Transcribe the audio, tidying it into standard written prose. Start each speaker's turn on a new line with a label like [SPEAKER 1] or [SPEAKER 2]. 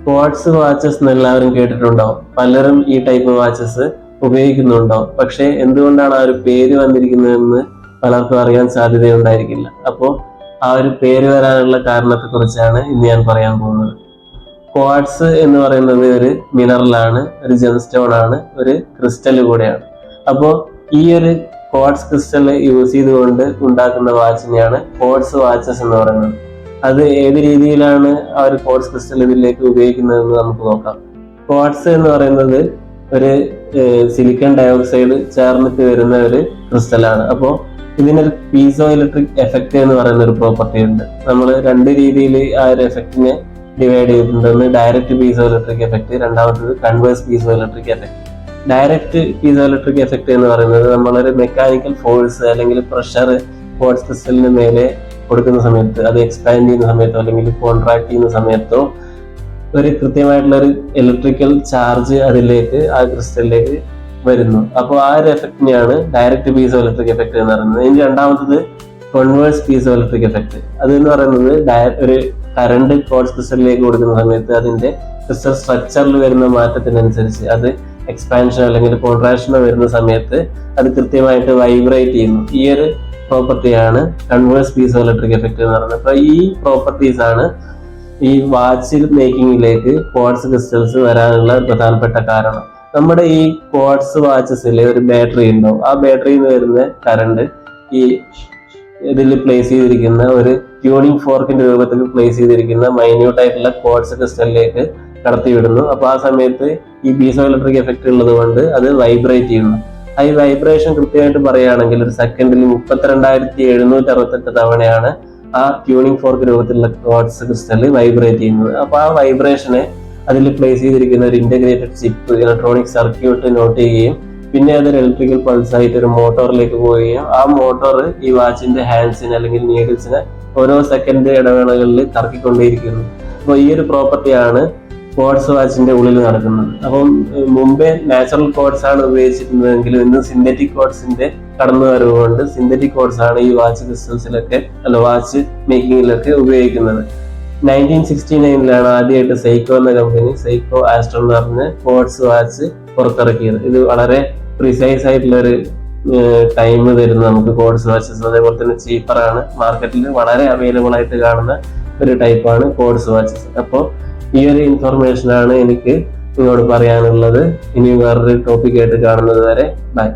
[SPEAKER 1] Quartz watches എന്ന് എല്ലാവരും കേട്ടിട്ടുണ്ടാവും. പലരും ഈ ടൈപ്പ് വാച്ചസ് ഉപയോഗിക്കുന്നുണ്ടാവും. പക്ഷെ എന്തുകൊണ്ടാണ് ആ ഒരു പേര് വന്നിരിക്കുന്നതെന്ന് പലർക്കും അറിയാൻ സാധ്യതയുണ്ടായിരിക്കില്ല. അപ്പോൾ ആ ഒരു പേര് വരാനുള്ള കാരണത്തെക്കുറിച്ചാണ് ഇന്ന് ഞാൻ പറയാൻ പോകുന്നത്. ക്വാർട്സ് എന്ന് പറയുന്നത് ഒരു മിനറലാണ്, ഒരു ജെംസ്റ്റോൺ ആണ്, ഒരു ക്രിസ്റ്റൽ കൂടെയാണ്. അപ്പോൾ ഈ ഒരു ക്വാർട്സ് ക്രിസ്റ്റൽ യൂസ് ചെയ്തുകൊണ്ട് ഉണ്ടാക്കുന്ന വാച്ചിനെയാണ് ക്വാർട്സ് വാച്ചസ് എന്ന് പറയുന്നത്. അത് ഏത് രീതിയിലാണ് ആ ഒരു ക്വാർട്സ് ക്രിസ്റ്റൽ ഇതിലേക്ക് ഉപയോഗിക്കുന്നതെന്ന് നമുക്ക് നോക്കാം. ക്വാർട്സ് എന്ന് പറയുന്നത് ഒരു സിലിക്കൺ ഡയോക്സൈഡ് ചേർന്നിട്ട് വരുന്ന ഒരു ക്രിസ്റ്റലാണ്. അപ്പോൾ ഇതിനൊരു പീസോ ഇലക്ട്രിക് എഫക്റ്റ് എന്ന് പറയുന്ന ഒരു പ്രോപ്പർട്ടി ഉണ്ട്. നമ്മൾ രണ്ട് രീതിയിൽ ആ ഒരു എഫക്റ്റിനെ ഡിവൈഡ് ചെയ്തിട്ടുണ്ട്. ഒന്ന് ഡയറക്റ്റ് പീസോ ഇലക്ട്രിക് എഫക്റ്റ്, രണ്ടാമത്തത് converse piezo electric effect. Direct piezo electric effect എന്ന് പറയുന്നത് നമ്മളൊരു മെക്കാനിക്കൽ ഫോഴ്സ് അല്ലെങ്കിൽ പ്രഷർ ക്വാർട്സ് ക്രിസ്റ്റലിന് മേലെ കൊടുക്കുന്ന സമയത്ത്, അത് എക്സ്പാൻഡ് ചെയ്യുന്ന സമയത്തോ അല്ലെങ്കിൽ കോൺട്രാക്ട് ചെയ്യുന്ന സമയത്തോ ഒരു കൃത്യമായിട്ടുള്ള ഒരു ഇലക്ട്രിക്കൽ ചാർജ് അതിലേക്ക് ആ ക്രിസ്റ്റലിലേക്ക് വരുന്നു. അപ്പോൾ ആ ഒരു എഫക്റ്റിനെയാണ് ഡയറക്റ്റ് പീസോ ഇലക്ട്രിക് എഫക്റ്റ് എന്ന് പറയുന്നത്. ഇനി രണ്ടാമത്തത് കോൺവേഴ്സ് പീസോ ഇലക്ട്രിക് എഫക്റ്റ്. അത് എന്ന് പറയുന്നത് ഒരു കറണ്ട് ക്വാർട്സ് ക്രിസ്റ്റലിലേക്ക് കൊടുക്കുന്ന സമയത്ത് അതിന്റെ ക്രിസ്റ്റൽ സ്ട്രക്ചറിൽ വരുന്ന മാറ്റത്തിനനുസരിച്ച് അത് എക്സ്പാൻഷൻ അല്ലെങ്കിൽ കോൺട്രാക്ഷനോ വരുന്ന സമയത്ത് അത് കൃത്യമായിട്ട് വൈബ്രേറ്റ് ചെയ്യുന്നു. ഈ ഒരു പ്രോപ്പർട്ടിയാണ് കൺവേഴ്സ് പീസോ ഇലക്ട്രിക് എഫക്റ്റ് എന്ന് പറയുന്നത്. അപ്പൊ ഈ പ്രോപ്പർട്ടീസ് ആണ് ഈ വാച്ച് മേക്കിങ്ങിലേക്ക് ക്വാർട്സ് ക്രിസ്റ്റൽസ് വരാനുള്ള പ്രധാനപ്പെട്ട കാരണം. നമ്മുടെ ഈ ക്വാർട്സ് വാച്ചസിൽ ഒരു ബാറ്ററി ഉണ്ടാവും. ആ ബാറ്ററിയിൽ നിന്ന് വരുന്ന കറണ്ട് ഈ ഇതിൽ പ്ലേസ് ചെയ്തിരിക്കുന്ന ഒരു ട്യൂണിംഗ് ഫോർക്കിന്റെ രൂപത്തിൽ പ്ലേസ് ചെയ്തിരിക്കുന്ന മൈന്യൂട്ട് ആയിട്ടുള്ള ക്വാർട്സ് ക്രിസ്റ്റലിലേക്ക് കടത്തിവിടുന്നു. അപ്പൊ ആ സമയത്ത് ഈ പീസോ ഇലക്ട്രിക് എഫക്റ്റ് ഉള്ളത് കൊണ്ട് അത് വൈബ്രേറ്റ് ചെയ്യുന്നു. ഈ വൈബ്രേഷൻ കൃത്യമായിട്ട് പറയുകയാണെങ്കിൽ ഒരു സെക്കൻഡിൽ 32,768 തവണയാണ് ആ ട്യൂണിംഗ് ഫോർക്ക് രൂപത്തിലുള്ള ക്വാർട്സ് ക്രിസ്റ്റൽ വൈബ്രേറ്റ് ചെയ്യുന്നത്. അപ്പൊ ആ വൈബ്രേഷനെ അതിൽ പ്ലേസ് ചെയ്തിരിക്കുന്ന ഒരു integrated chip electronic circuit note ചെയ്യുകയും പിന്നെ അതൊരു ഇലക്ട്രിക്കൽ പൾസ് ആയിട്ട് ഒരു മോട്ടോറിലേക്ക് പോവുകയും ആ മോട്ടോർ ഈ വാച്ചിന്റെ ഹാൻഡ്സിനെ അല്ലെങ്കിൽ നീഡിൽസിനെ ഓരോ സെക്കൻഡ് ഇടവേളകളിൽ കറക്കിക്കൊണ്ടേയിരിക്കുന്നു. അപ്പോൾ ഈ ഒരു പ്രോപ്പർട്ടിയാണ് ക്വാർട്സ് വാച്ചിന്റെ ഉള്ളിൽ നടക്കുന്നത്. അപ്പം മുമ്പേ നാച്ചുറൽ ക്വാർട്സ് ആണ് ഉപയോഗിച്ചിരുന്നതെങ്കിലും ഇന്ന് സിന്തറ്റിക് ക്വാർട്സിന്റെ കടന്നു വരവുകൊണ്ട് സിന്തറ്റിക് ക്വാർട്സ് ആണ് ഈ വാച്ച് ക്രിസ്റ്റൽസിലൊക്കെ വാച്ച് മേക്കിങ്ങിലൊക്കെ ഉപയോഗിക്കുന്നത്. 1969 ആദ്യമായിട്ട് സെയ്ക്കോ എന്ന കമ്പനി സെയ്ക്കോ ആസ്ട്രോ എന്ന് പറഞ്ഞ ക്വാർട്സ് വാച്ച് പുറത്തിറക്കിയത്. ഇത് വളരെ പ്രിസൈസ് ആയിട്ടുള്ള ഒരു ടൈം തരുന്ന നമുക്ക് ക്വാർട്സ് വാച്ചസ്. അതേപോലെ തന്നെ ചീപ്പറാണ്, മാർക്കറ്റിൽ വളരെ അവൈലബിൾ ആയിട്ട് കാണുന്ന ഒരു ടൈപ്പാണ് ക്വാർട്സ് വാച്ചസ്. അപ്പോൾ ഈ ഒരു ഇൻഫർമേഷൻ ആണ് എനിക്ക് നിങ്ങളോട് പറയാനുള്ളത്. ഇനി വേറൊരു ടോപ്പിക് ആയിട്ട് കാണുന്നത് വരെ ബൈ.